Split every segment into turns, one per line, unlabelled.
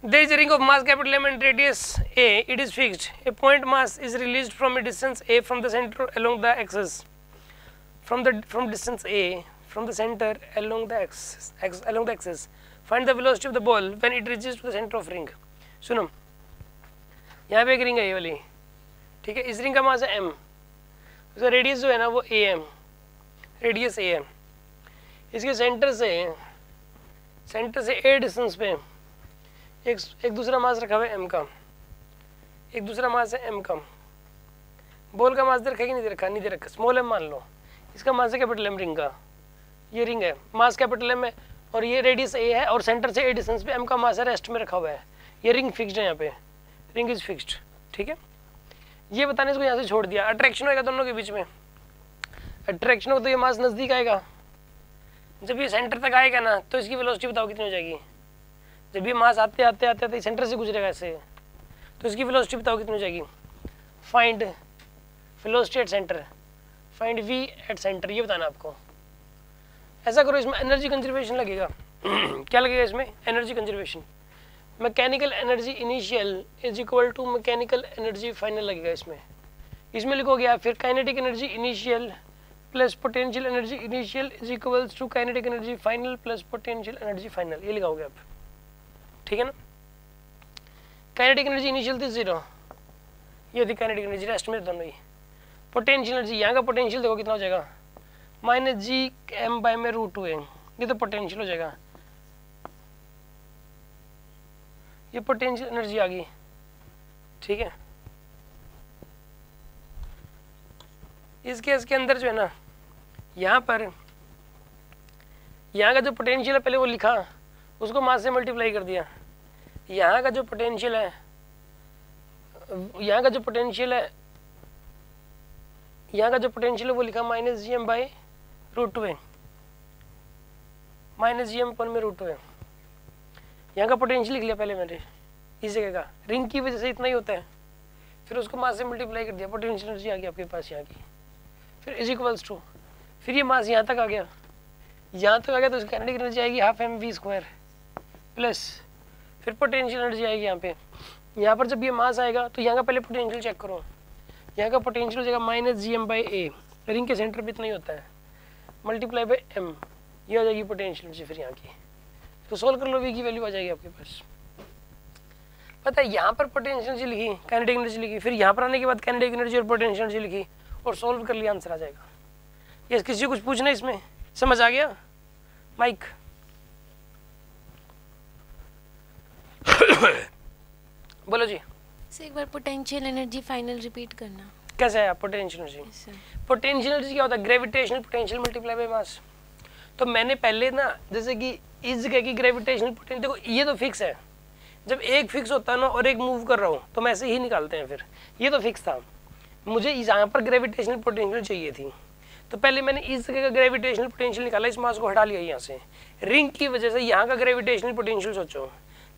There is a ring of mass capital M and radius a. It is fixed. A point mass is released from a distance a from the center along the axis. From distance a from the center along the axis. Find the velocity of the ball when it reaches to the center of ring. सुनो, यहाँ पे एक ring है ये वाली, ठीक है. इस रिंग का मास है m, उसका रेडियस जो है ना वो a m, रेडियस a है. इसके सेंटर से a डिस्टेंस पे एक दूसरा मास रखा हुआ है m का, एक दूसरा मास है m का. बॉल का मास दे रखा है कि नहीं दे रखा, स्मॉल m मान लो. इसका मास है कैपिटल M रिंग का, ये रिंग है, मास कैपिटल M है और ये रेडियस a है और सेंटर से a डिस्टेंस पे m का मास है, रेस्ट में रखा हुआ है. ये रिंग फिक्स्ड है, यहाँ पे रिंग इज फिक्स्ड, ठीक है. ये बताने इसको यहाँ से छोड़ दिया. अट्रैक्शन होगा दोनों के बीच में, अट्रैक्शन हो तो ये मास नज़दीक आएगा. जब ये सेंटर तक आएगा ना तो इसकी वेलोसिटी बताओ कितनी हो जाएगी. जब ये मास आते आते सेंटर से गुजरेगा ऐसे, तो इसकी वेलोसिटी बताओ कितनी हो जाएगी. Find velocity at centre, find v at centre, ये बताना आपको. ऐसा करो, इसमें एनर्जी कंजर्वेशन लगेगा. क्या लगेगा इसमें? Energy conservation. Mechanical energy initial is equal to mechanical energy final लगेगा इसमें लिखोगे आप. फिर kinetic energy initial plus potential energy initial is equals to kinetic energy final plus potential energy final, ये लिखाओगे आप, ठीक है ना. काइनेटिक एनर्जी इनिशियल थी 0, ये थी काइनेटिक एनर्जी, रेस्ट में दोनों ही. पोटेंशियल एनर्जी, यहाँ का पोटेंशियल देखो कितना हो जाएगा, -gm/√2a, ये तो पोटेंशियल हो जाएगा. ये पोटेंशियल एनर्जी आ गई, ठीक है. इस केस के अंदर जो है ना, यहाँ पर यहाँ का जो पोटेंशियल है पहले वो लिखा, उसको मास से मल्टीप्लाई कर दिया. यहाँ का जो पोटेंशियल है, यहाँ का जो पोटेंशियल है वो लिखा -gm/√2a, -gm/√2a. यहाँ का पोटेंशियल लिख लिया पहले मैंने इस जगह का, रिंग की वजह से इतना ही होता है. फिर उसको मास से मल्टीप्लाई कर दिया, पोटेंशियल एनर्जी आ गई आपके पास यहाँ की. फिर इज इक्वल्स टू, फिर ये मास यहाँ तक आ गया, तो इसकी काइनेटिक एनर्जी आएगी 12mv² प्लस फिर पोटेंशियल एनर्जी आएगी यहाँ पे. यहाँ पर जब ये मास आएगा तो यहाँ का पहले पोटेंशियल चेक करो. यहाँ का पोटेंशियल हो जाएगा -gm/a, रिंग के सेंटर पे इतना ही होता है, मल्टीप्लाई बाय m, ये हो जाएगी पोटेंशियल एनर्जी. फिर यहाँ की तो सोल्व कर लो, v की वैल्यू आ जाएगी आपके पास. पता है यहाँ पर पोटेंशियल एनर्जी लिखी, काइनेटिक एनर्जी लिखी, फिर यहाँ पर आने के बाद काइनेटिक एनर्जी और पोटेंशियल एनर्जी लिखी और सोल्व कर लिया, आंसर आ जाएगा. ये किसी को कुछ पूछना इसमें, समझ आ गया? माइक बोलो जी.
सर एक बार पोटेंशियल एनर्जी फाइनल रिपीट करना.
कैसे है पोटेंशियल एनर्जी? पोटेंशियल एनर्जी क्या होता है? Gravitational potential multiply by mass. तो मैंने पहले ना, जैसे कि इस जगह की ग्रेविटेशनल पोटेंशियल, देखो ये तो फिक्स है, जब एक फिक्स होता है ना और एक मूव कर रहा हूँ तो मैं ऐसे ही निकालते हैं. फिर ये तो फिक्स था, मुझे यहाँ पर ग्रेविटेशनल पोटेंशियल चाहिए थी, तो पहले मैंने इस जगह का ग्रेविटेशनल पोटेंशियल निकाला, इस मास को हटा लिया यहाँ से. रिंग की वजह से यहाँ का ग्रेविटेशनल पोटेंशियल सोचो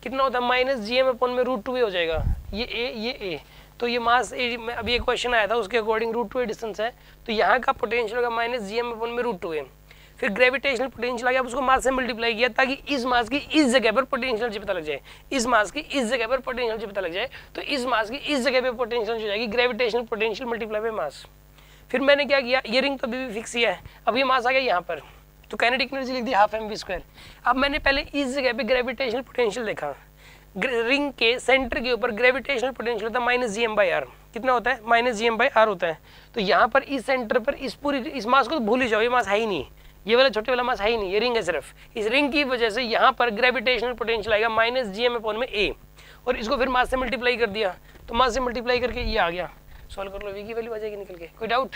कितना होता है, -gm/√2a हो जाएगा. ये a, तो ये मास अभी एक क्वेश्चन आया था उसके अकॉर्डिंग √2a डिस्टेंस है, तो यहाँ का पोटेंशियल होगा -gm/√2a. फिर ग्रेविटेशनल पोटेंशियल आ गया, उसको मास से मल्टीप्लाई किया ताकि इस मास की इस जगह पर पोटेंशियल एनर्जी पता लग जाए, इस मास की इस जगह पर पोटेंशियल एनर्जी पता लग जाए, तो इस मास की इस जगह पर पोटेंशियल एनर्जी हो जाएगी gravitational potential multiply by mass. फिर मैंने क्या किया, ये रिंग तो अभी भी फिक्स ही है, अब ये मास आ गया यहाँ पर, तो काइनेटिक एनर्जी लिख दी 12mv². अब मैंने पहले इस जगह पे ग्रेविटेशनल पोटेंशियल देखा, रिंग के सेंटर के ऊपर ग्रेविटेशनल पोटेंशियल होता है -gm/r. कितना होता है? -gm/r होता है. तो यहाँ पर इस सेंटर पर इस मास को तो भूल ही जाओ, ये मास है ही नहीं, ये वाला छोटे वाला मास है ही नहीं, ये रिंग है सिर्फ. इस रिंग की वजह से यहाँ पर ग्रेविटेशनल पोटेंशियल आएगा -gm/a, और इसको फिर मास से मल्टीप्लाई कर दिया, तो मास से मल्टीप्लाई करके ये आ गया. सॉल्व कर लो, v की वैल्यू आ जाएगी निकल के. कोई डाउट?